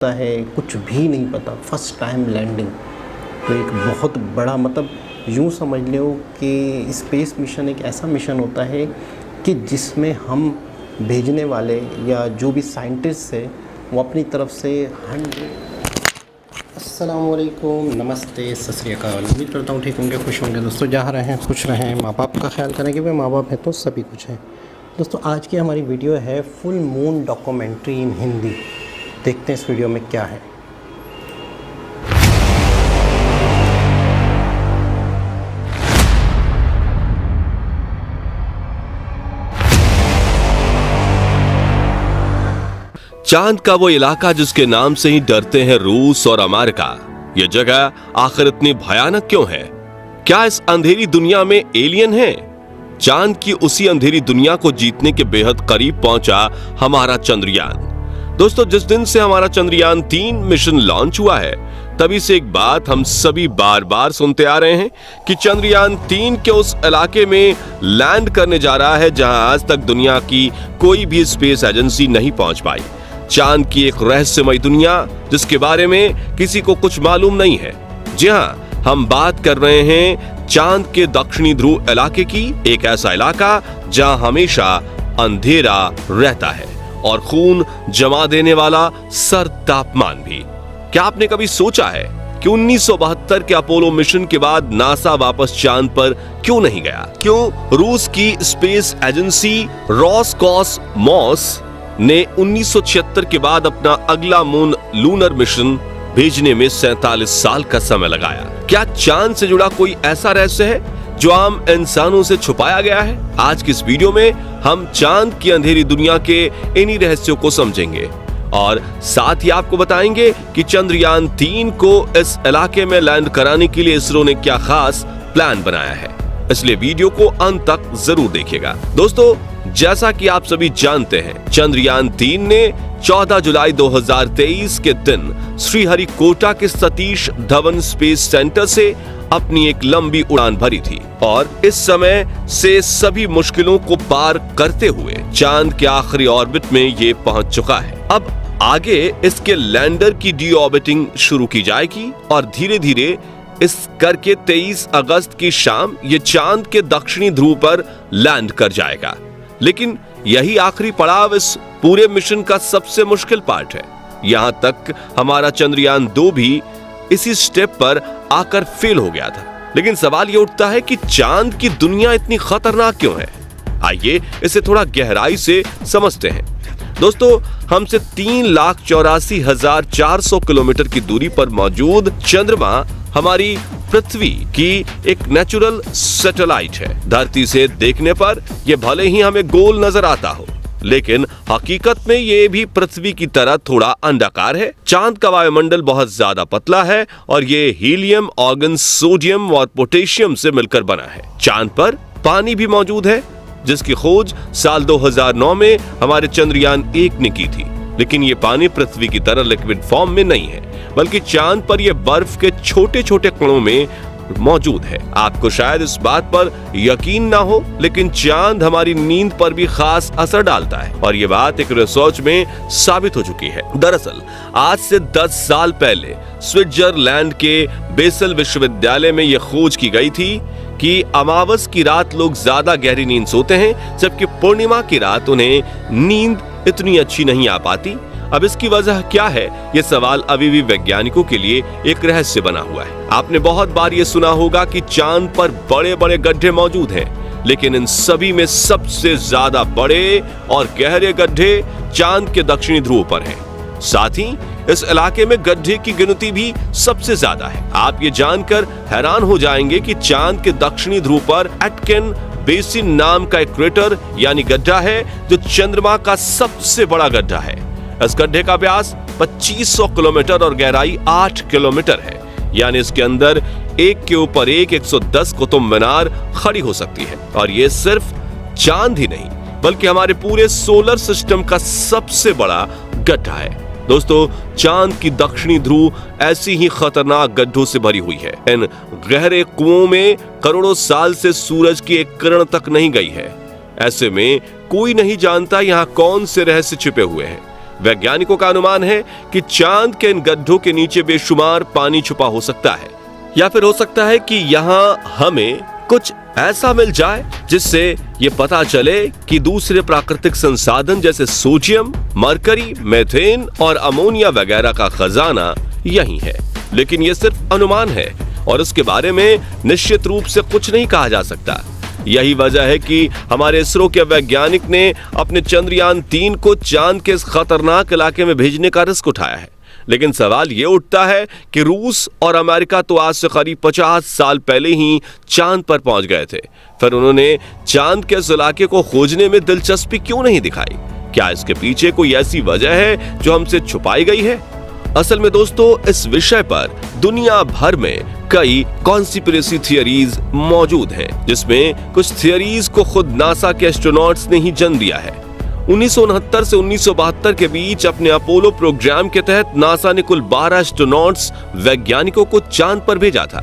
होता है कुछ भी नहीं पता। फर्स्ट टाइम लैंडिंग तो एक बहुत बड़ा यूँ समझ लो कि स्पेस मिशन एक ऐसा मिशन होता है कि जिसमें हम भेजने वाले या जो भी साइंटिस्ट है वो अपनी तरफ से 100। अस्सलामुअलैकुम, नमस्ते, सत श्री अकाल। उम्मीद करता हूँ ठीक होंगे, खुश होंगे। दोस्तों जहाँ रहें खुश रहें, माँ बाप का ख्याल करें कि भाई माँ बाप है तो सभी कुछ है। दोस्तों आज की हमारी वीडियो है फुल मून डॉक्यूमेंट्री इन हिंदी। देखते हैं इस वीडियो में क्या है। चांद का वो इलाका जिसके नाम से ही डरते हैं रूस और अमेरिका, ये जगह आखिर इतनी भयानक क्यों है? क्या इस अंधेरी दुनिया में एलियन है? चांद की उसी अंधेरी दुनिया को जीतने के बेहद करीब पहुंचा हमारा चंद्रयान। दोस्तों जिस दिन से हमारा चंद्रयान 3 मिशन लॉन्च हुआ है, तभी से एक बात हम सभी बार बार सुनते आ रहे हैं कि चंद्रयान 3 के उस इलाके में लैंड करने जा रहा है जहां आज तक दुनिया की कोई भी स्पेस एजेंसी नहीं पहुंच पाई। चांद की एक रहस्यमय दुनिया जिसके बारे में किसी को कुछ मालूम नहीं है। जी हां, हम बात कर रहे हैं चांद के दक्षिणी ध्रुव इलाके की, एक ऐसा इलाका जहां हमेशा अंधेरा रहता है और खून जमा देने वाला सर्द तापमान भी। क्या आपने कभी सोचा है कि 1972 के अपोलो मिशन के बाद नासा वापस चांद पर क्यों नहीं गया? क्यों रूस की स्पेस एजेंसी रोसकॉसमोस ने 1976 के बाद अपना अगला मून लूनर मिशन भेजने में 47 साल का समय लगाया? क्या चांद से जुड़ा कोई ऐसा रहस्य है जो आम इंसानों से छुपाया गया है? आज की इस वीडियो में हम चांद की अंधेरी दुनिया के इन्हीं रहस्यों को समझेंगे और साथ ही आपको बताएंगे कि चंद्रयान 3 को इस इलाके में लैंड कराने के लिए इसरो ने क्या खास प्लान बनाया है। इसलिए वीडियो को अंत तक जरूर देखिएगा। दोस्तों जैसा कि आप सभी जानते हैं, चंद्रयान 3 ने 14 जुलाई 2023 के दिन श्रीहरिकोटा के सतीश धवन स्पेस सेंटर से अपनी एक लंबी उड़ान भरी थी और इस समय से सभी मुश्किलों को पार करते हुए चांद के आखिरी ऑर्बिट में ये पहुंच चुका है। अब आगे इसके लैंडर की डी ऑर्बिटिंग शुरू की जाएगी और धीरे धीरे इस करके 23 अगस्त की शाम ये चांद के दक्षिणी ध्रुव पर लैंड कर जाएगा। लेकिन यही आखिरी पड़ाव इस पूरे मिशन का सबसे मुश्किल पार्ट है। यहां तक हमारा चंद्रयान 2 भी इसी स्टेप पर आकर फेल हो गया था। लेकिन सवाल ये उठता है कि चांद की दुनिया इतनी खतरनाक क्यों है? आइए इसे थोड़ा गहराई से समझते हैं। दोस्तों हमसे 3,84,400 किलोमीटर की दूरी पर मौजूद चंद्रमा हमारी पृथ्वी की एक नेचुरल सैटेलाइट है। धरती से देखने पर यह भले ही हमें गोल नजर आता हो, लेकिन हकीकत में ये भी पृथ्वी की तरह थोड़ा अंडाकार है। चांद का वायुमंडल बहुत ज्यादा पतला है और ये हीलियम, ऑर्गन, सोडियम और पोटेशियम से मिलकर बना है। चांद पर पानी भी मौजूद है जिसकी खोज साल 2009 में हमारे चंद्रयान 1 ने की थी। लेकिन ये पानी पृथ्वी की तरह लिक्विड फॉर्म में नहीं है, बल्कि चांद पर यह बर्फ के छोटे छोटे कणों में मौजूद है। आपको शायद इस बात पर यकीन ना हो, लेकिन चांद हमारी नींद पर भी खास असर डालता है और ये बात एक रिसर्च में साबित हो चुकी है। दरअसल आज से 10 साल पहले स्विट्जरलैंड के बेसल विश्वविद्यालय में यह खोज की गई थी कि अमावस की रात लोग ज्यादा गहरी नींद सोते हैं, जबकि पूर्णिमा की रात उन्हें नींद इतनी अच्छी नहीं आ पाती। अब इसकी वजह क्या है, ये सवाल अभी भी वैज्ञानिकों के लिए एक रहस्य बना हुआ है। आपने बहुत बार ये सुना होगा कि चांद पर बड़े बड़े गड्ढे मौजूद हैं, लेकिन इन सभी में सबसे ज्यादा बड़े और गहरे गड्ढे चांद के दक्षिणी ध्रुव पर हैं। साथ ही इस इलाके में गड्ढे की गिनती भी सबसे ज्यादा है। आप ये जानकर हैरान हो जाएंगे कि चांद के दक्षिणी ध्रुव पर एटकिन बेसिन नाम का एक क्रेटर यानी गड्ढा है जो चंद्रमा का सबसे बड़ा गड्ढा है। इस गड्ढे का व्यास 2500 किलोमीटर और गहराई 8 किलोमीटर है, यानी इसके अंदर एक के ऊपर एक 110 कुतुब मीनार खड़ी हो सकती है। और ये सिर्फ चांद ही नहीं बल्कि हमारे पूरे सोलर सिस्टम का सबसे बड़ा गड्ढा है। दोस्तों चांद की दक्षिणी ध्रुव ऐसी ही खतरनाक गड्ढों से भरी हुई है। इन गहरे कुओं में करोड़ों साल से सूरज की एक किरण तक नहीं गई है। ऐसे में कोई नहीं जानता यहाँ कौन से रहस्य छिपे हुए हैं। वैज्ञानिकों का अनुमान है कि चांद के इन गड्ढों के नीचे बेशुमार पानी छुपा हो सकता है, या फिर हो सकता है कि यहाँ हमें कुछ ऐसा मिल जाए जिससे ये पता चले कि दूसरे प्राकृतिक संसाधन जैसे सोडियम, मरकरी, मीथेन और अमोनिया वगैरह का खजाना यही है। लेकिन ये सिर्फ अनुमान है और इसके बारे में निश्चित रूप से कुछ नहीं कहा जा सकता। यही वजह है कि हमारे इसरो के वैज्ञानिक ने अपने चंद्रयान 3 को चांद के इस खतरनाक इलाके में भेजने का रिस्क उठाया है। लेकिन सवाल ये उठता है कि रूस और अमेरिका तो आज से करीब 50 साल पहले ही चांद पर पहुंच गए थे, फिर उन्होंने चांद के इस इलाके को खोजने में दिलचस्पी क्यों नहीं दिखाई? क्या इसके पीछे कोई ऐसी वजह है जो हमसे छुपाई गई है? असल में दोस्तों, इस विषय पर दुनिया भर में कई कॉन्स्पिरेसी थियरीज मौजूद हैं, जिसमें कुछ थियरीज को खुद नासा के एस्ट्रोनॉट्स ने ही जन्म दिया है। 1969 से 1972 के बीच अपने अपोलो प्रोग्राम के तहत नासा ने कुल 12 एस्ट्रोनॉट्स वैज्ञानिकों को चांद पर भेजा था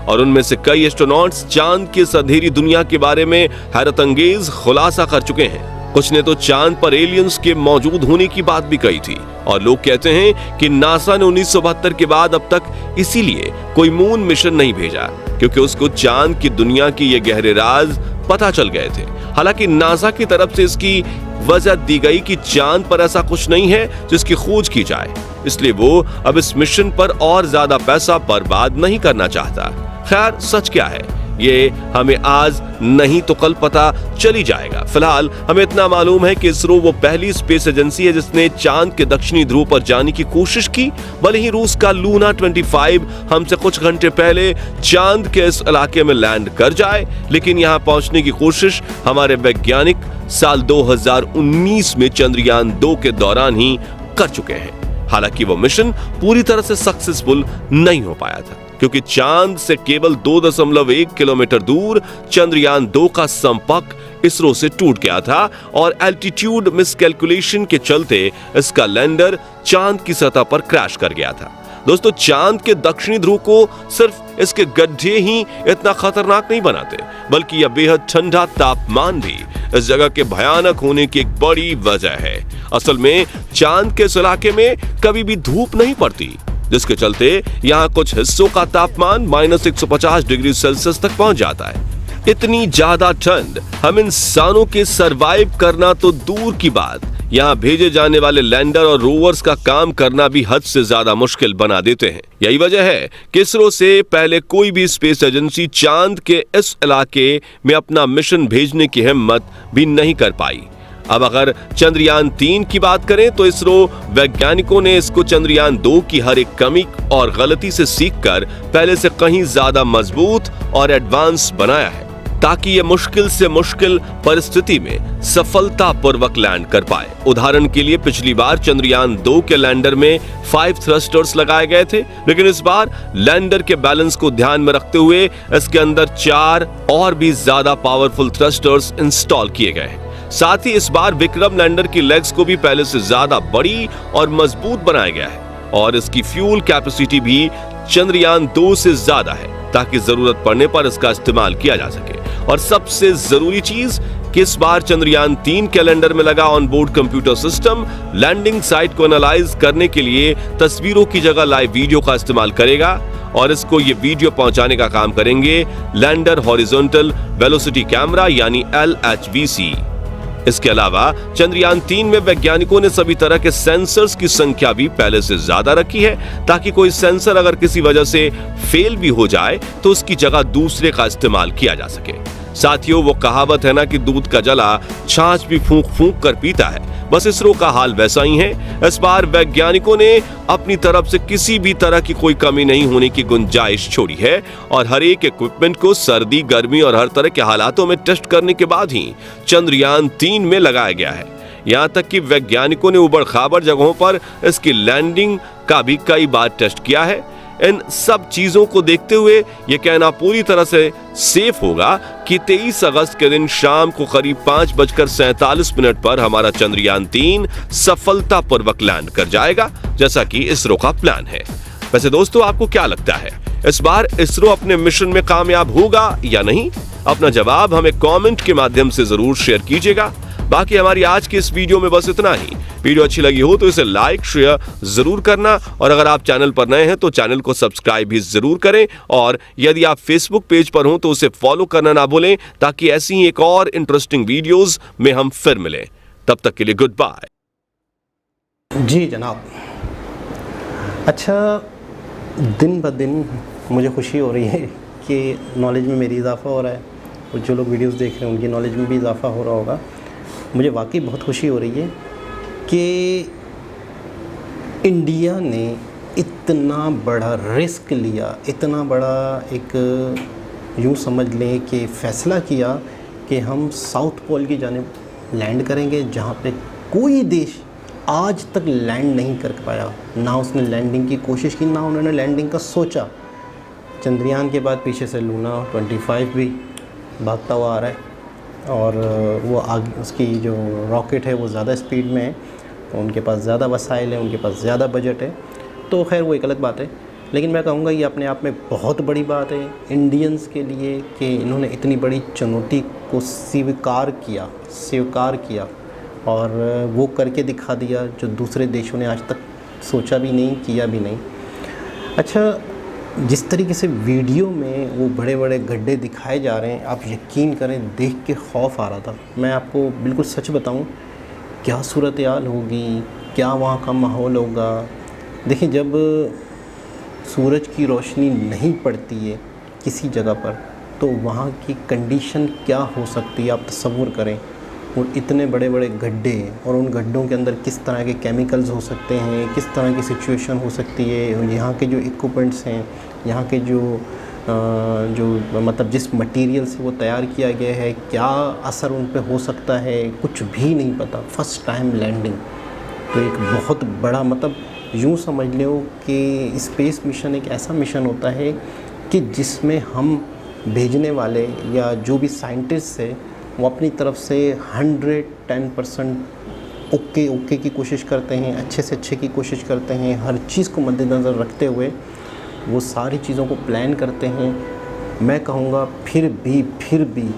और उनमें से कई एस्ट्रोनॉट्स चांद की इस अंधेरी दुनिया के बारे में हैरतअंगेज खुलासा कर चुके हैं। कुछ ने तो चांद पर एलियंस के मौजूद होने की बात भी कही थी और लोग कहते हैं कि नासा ने 1972 के बाद अब तक इसीलिए कोई मून मिशन नहीं भेजा क्योंकि उसको चांद की दुनिया की ये गहरे राज पता चल गए थे। हालांकि नासा की तरफ से इसकी वजह दी गई कि चांद पर ऐसा कुछ नहीं है जिसकी खोज की जाए, इसलिए वो अब इस मिशन पर और ज्यादा पैसा बर्बाद नहीं करना चाहता। खैर, सच क्या है ये हमें आज नहीं तो कल पता चली जाएगा। फिलहाल हमें इतना मालूम है कि इसरो वो पहली स्पेस एजेंसी है जिसने चांद के दक्षिणी ध्रुव पर जाने की कोशिश की। भले ही रूस का लूना 25 हमसे कुछ घंटे पहले चांद के इस इलाके में लैंड कर जाए, लेकिन यहाँ पहुंचने की कोशिश हमारे वैज्ञानिक साल 2019 में चंद्रयान 2 के दौरान ही कर चुके हैं। हालांकि वो मिशन पूरी तरह से सक्सेसफुल नहीं हो पाया था क्योंकि चांद से केवल 2.1 किलोमीटर दूर चंद्रयान 2 का संपर्क इसरो से टूट गया था और एल्टीट्यूड मिसकैलकुलेशन के चलते इसका लैंडर चांद की सतह पर क्रैश कर गया था। दोस्तों, चांद के दक्षिणी ध्रुव को सिर्फ इसके गड्ढे ही इतना खतरनाक नहीं बनाते, बल्कि यह बेहद ठंडा तापमान भी इस जगह के भयानक होने की एक बड़ी वजह है। असल में चांद के इस इलाके में कभी भी धूप नहीं पड़ती, जिसके चलते यहाँ कुछ हिस्सों का तापमान -150 डिग्री सेल्सियस तक पहुंच जाता है। इतनी ज्यादा ठंड हम इंसानों के सरवाइव करना तो दूर की बात, यहाँ भेजे जाने वाले लैंडर और रोवर्स का काम करना भी हद से ज्यादा मुश्किल बना देते हैं। यही वजह है कि इसरो से पहले कोई भी स्पेस एजेंसी चांद के इस इलाके में अपना मिशन भेजने की हिम्मत भी नहीं कर पाई। अब अगर चंद्रयान 3 की बात करें तो इसरो वैज्ञानिकों ने इसको चंद्रयान 2 की हर एक कमी और गलती से सीखकर पहले से कहीं ज्यादा मजबूत और एडवांस बनाया है ताकि ये मुश्किल से मुश्किल परिस्थिति में सफलतापूर्वक लैंड कर पाए। उदाहरण के लिए पिछली बार चंद्रयान 2 के लैंडर में 5 थ्रस्टर्स लगाए गए थे, लेकिन इस बार लैंडर के बैलेंस को ध्यान में रखते हुए इसके अंदर 4 और भी ज्यादा पावरफुल थ्रस्टर्स इंस्टॉल किए गए हैं। साथ ही इस बार विक्रम लैंडर की लेग्स को भी पहले से ज्यादा बड़ी और मजबूत बनाया गया है और इसकी फ्यूल कैपेसिटी भी चंद्रयान 2 से ज्यादा है ताकि जरूरत पड़ने पर इसका इस्तेमाल किया जा सके। और सबसे जरूरी चीज कि इस बार चंद्रयान 3 के लैंडर में लगा on board computer system landing site को एनालाइज करने के लिए तस्वीरों की जगह लाइव वीडियो का इस्तेमाल करेगा और इसको ये वीडियो पहुंचाने का काम करेंगे लैंडर हॉरिजॉन्टल वेलोसिटी कैमरा यानी LHVC। इसके अलावा चंद्रयान 3 में वैज्ञानिकों ने सभी तरह के सेंसर्स की संख्या भी पहले से ज्यादा रखी है ताकि कोई सेंसर अगर किसी वजह से फेल भी हो जाए तो उसकी जगह दूसरे का इस्तेमाल किया जा सके। साथियों, वो कहावत है ना कि दूध का जला छाछ भी फूंक फूंक कर पीता है, बस इसरो का हाल वैसा ही है। इस बार वैज्ञानिकों ने अपनी तरफ से किसी भी तरह की कोई कमी नहीं होने की गुंजाइश छोड़ी है और हर एक इक्विपमेंट को सर्दी, गर्मी और हर तरह के हालातों में टेस्ट करने के बाद ही चंद्रयान 3 में लगाया गया है। यहाँ तक कि वैज्ञानिकों ने उबड़ खाबड़ जगहों पर इसकी लैंडिंग का भी कई बार टेस्ट किया है। इन सब चीजों को देखते हुए यह कहना पूरी तरह से सेफ होगा कि 23 अगस्त के दिन शाम को करीब 5:47 पर हमारा चंद्रयान 3 सफलतापूर्वक लैंड कर जाएगा, जैसा कि इसरो का प्लान है। वैसे दोस्तों, आपको क्या लगता है, इस बार इसरो अपने मिशन में कामयाब होगा या नहीं? अपना जवाब हमें कमेंट के माध्यम से जरूर शेयर कीजिएगा। बाकी हमारी आज की इस वीडियो में बस इतना ही। वीडियो अच्छी लगी हो तो इसे लाइक शेयर जरूर करना, और अगर आप चैनल पर नए हैं तो चैनल को सब्सक्राइब भी जरूर करें, और यदि आप फेसबुक पेज पर हो तो उसे फॉलो करना ना भूलें, ताकि ऐसी ही एक और इंटरेस्टिंग वीडियोस में हम फिर मिलें। तब तक के लिए गुड बाय। जी जनाब। अच्छा, दिन ब दिन मुझे खुशी हो रही है कि नॉलेज में मेरी इजाफ़ा हो रहा है, और जो लोग वीडियोस देख रहे हैं उनकी नॉलेज में भी इजाफ़ा हो रहा होगा। मुझे वाकई बहुत खुशी हो रही है कि इंडिया ने इतना बड़ा रिस्क लिया, इतना बड़ा एक यूँ समझ लें कि फ़ैसला किया कि हम साउथ पोल की जानिब लैंड करेंगे, जहाँ पे कोई देश आज तक लैंड नहीं कर पाया। ना उसने लैंडिंग की कोशिश की, ना उन्होंने लैंडिंग का सोचा। चंद्रयान के बाद पीछे से लूना 25 भी भागता हुआ आ रहा है, और वो आगे उसकी जो रॉकेट है वो ज़्यादा स्पीड में है, तो उनके पास ज़्यादा वसाइल है, उनके पास ज़्यादा बजट है, तो खैर वो एक अलग बात है। लेकिन मैं कहूँगा ये अपने आप में बहुत बड़ी बात है इंडियंस के लिए कि इन्होंने इतनी बड़ी चुनौती को स्वीकार किया और वो करके दिखा दिया जो दूसरे देशों ने आज तक सोचा भी नहीं, किया भी नहीं। अच्छा, जिस तरीके से वीडियो में वो बड़े बड़े गड्ढे दिखाए जा रहे हैं, आप यकीन करें देख के खौफ आ रहा था। मैं आपको बिल्कुल सच बताऊं, क्या सूरत हाल होगी, क्या वहाँ का माहौल होगा। देखिए, जब सूरज की रोशनी नहीं पड़ती है किसी जगह पर, तो वहाँ की कंडीशन क्या हो सकती है आप तसव्वुर करें। और इतने बड़े बड़े गड्ढे, और उन गड्ढों के अंदर किस तरह के केमिकल्स हो सकते हैं, किस तरह की सिचुएशन हो सकती है, यहाँ के जो इक्विपमेंट्स हैं, यहाँ के जो मतलब जिस मटेरियल से वो तैयार किया गया है, क्या असर उन पे हो सकता है, कुछ भी नहीं पता। फर्स्ट टाइम लैंडिंग तो एक बहुत बड़ा, मतलब यूँ समझ लो कि स्पेस मिशन एक ऐसा मिशन होता है कि जिसमें हम भेजने वाले या जो भी साइंटिस्ट है वो अपनी तरफ से 110% ओके की कोशिश करते हैं, अच्छे से अच्छे की कोशिश करते हैं, हर चीज़ को मद्देनज़र रखते हुए वो सारी चीज़ों को प्लान करते हैं। मैं कहूँगा फिर भी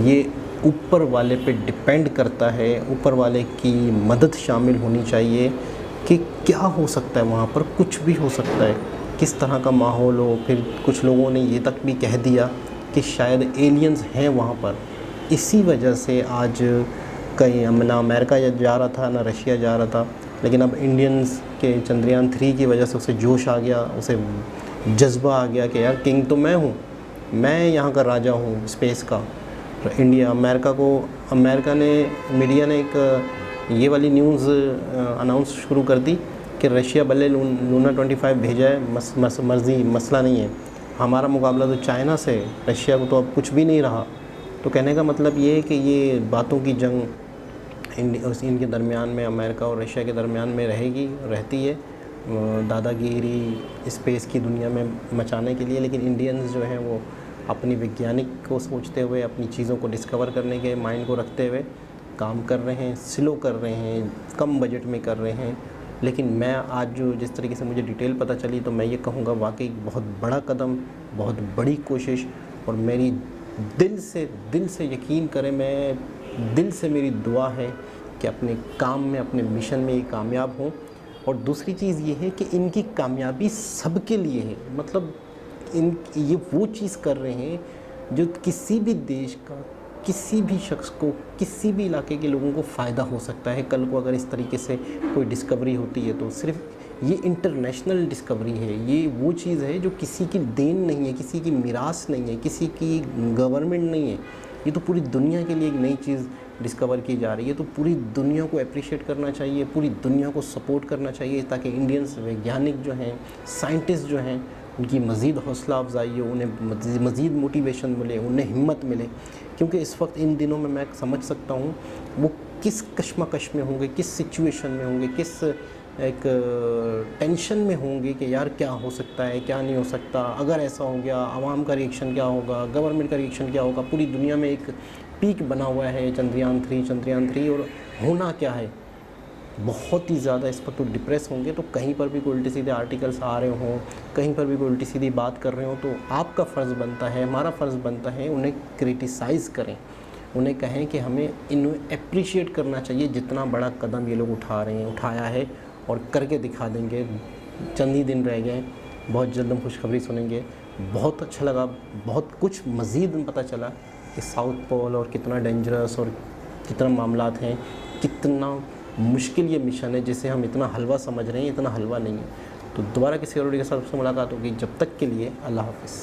ये ऊपर वाले पे डिपेंड करता है, ऊपर वाले की मदद शामिल होनी चाहिए कि क्या हो सकता है वहाँ पर, कुछ भी हो सकता है, किस तरह का माहौल हो। फिर कुछ लोगों ने ये तक भी कह दिया कि शायद एलियंस हैं वहाँ पर। इसी वजह से आज कहीं ना अमेरिका जा रहा था ना रशिया जा रहा था, लेकिन अब इंडियंस के चंद्रयान 3 की वजह से उसे जोश आ गया, उसे जज्बा आ गया कि यार किंग तो मैं हूँ, मैं यहाँ का राजा हूँ स्पेस का। तो अमेरिका ने, मीडिया ने एक ये वाली न्यूज़ अनाउंस शुरू कर दी कि रशिया भले लूना 25 भेजा है, मर्जी, मसला नहीं है, हमारा मुकाबला तो चाइना से, रशिया को तो अब कुछ भी नहीं रहा। तो कहने का मतलब ये है कि ये बातों की जंग इनके दरमियान में, अमेरिका और रशिया के दरमियान में रहती है, दादागिरी स्पेस की दुनिया में मचाने के लिए। लेकिन इंडियंस जो हैं वो अपनी वैज्ञानिक को सोचते हुए, अपनी चीज़ों को डिस्कवर करने के माइंड को रखते हुए काम कर रहे हैं, स्लो कर रहे हैं, कम बजट में कर रहे हैं। लेकिन मैं आज जो जिस तरीके से मुझे डिटेल पता चली, तो मैं ये कहूँगा वाकई बहुत बड़ा कदम, बहुत बड़ी कोशिश, और मेरी दिल से यकीन करें, मैं दिल से मेरी दुआ है कि अपने काम में, अपने मिशन में ये कामयाब हों। और दूसरी चीज़ ये है कि इनकी कामयाबी सबके लिए है, मतलब ये वो चीज़ कर रहे हैं जो किसी भी देश का, किसी भी शख्स को, किसी भी इलाके के लोगों को फ़ायदा हो सकता है। कल को अगर इस तरीके से कोई डिस्कवरी होती है तो सिर्फ ये इंटरनेशनल डिस्कवरी है, ये वो चीज़ है जो किसी की देन नहीं है, किसी की मिरास नहीं है, किसी की गवर्नमेंट नहीं है, ये तो पूरी दुनिया के लिए एक नई चीज़ डिस्कवर की जा रही है। तो पूरी दुनिया को अप्रिशिएट करना चाहिए, पूरी दुनिया को सपोर्ट करना चाहिए, ताकि इंडियंस वैज्ञानिक जो हैं, साइंटिस्ट जो हैं, उनकी मज़ीद हौसला अफजाई हो, उन्हें मज़ीद मोटिवेशन मिले, उन्हें हिम्मत मिले। क्योंकि इस वक्त इन दिनों में मैं समझ सकता हूँ वो किस कश्मकश में होंगे, किस सिचुएशन में होंगे, किस एक टेंशन में होंगे कि यार क्या हो सकता है, क्या नहीं हो सकता, अगर ऐसा हो गया आवाम का रिएक्शन क्या होगा, गवर्नमेंट का रिएक्शन क्या होगा। पूरी दुनिया में एक पीक बना हुआ है चंद्रयान 3, और होना क्या है, बहुत ही ज़्यादा इस पर तो डिप्रेस होंगे। तो कहीं पर भी कोई उल्टे सीधे आर्टिकल्स आ रहे हों, कहीं पर भी कोई उल्टी सीधी बात कर रहे हो, तो आपका फ़र्ज़ बनता है, हमारा फ़र्ज़ बनता है उन्हें क्रिटिसाइज़ करें, उन्हें कहें कि हमें इन्हें अप्रिशिएट करना चाहिए जितना बड़ा कदम ये लोग उठा रहे हैं, उठाया है और करके दिखा देंगे। चंद ही दिन रह गए, बहुत जल्द हम खुशखबरी सुनेंगे। बहुत अच्छा लगा, बहुत कुछ मज़ीद पता चला कि साउथ पोल और कितना डेंजरस और कितना मामलात हैं, कितना मुश्किल ये मिशन है जिसे हम इतना हलवा समझ रहे हैं, इतना हलवा नहीं है। तो दोबारा किसी और के साथ मुलाकात होगी, जब तक के लिए अल्लाह हाफ़िज़।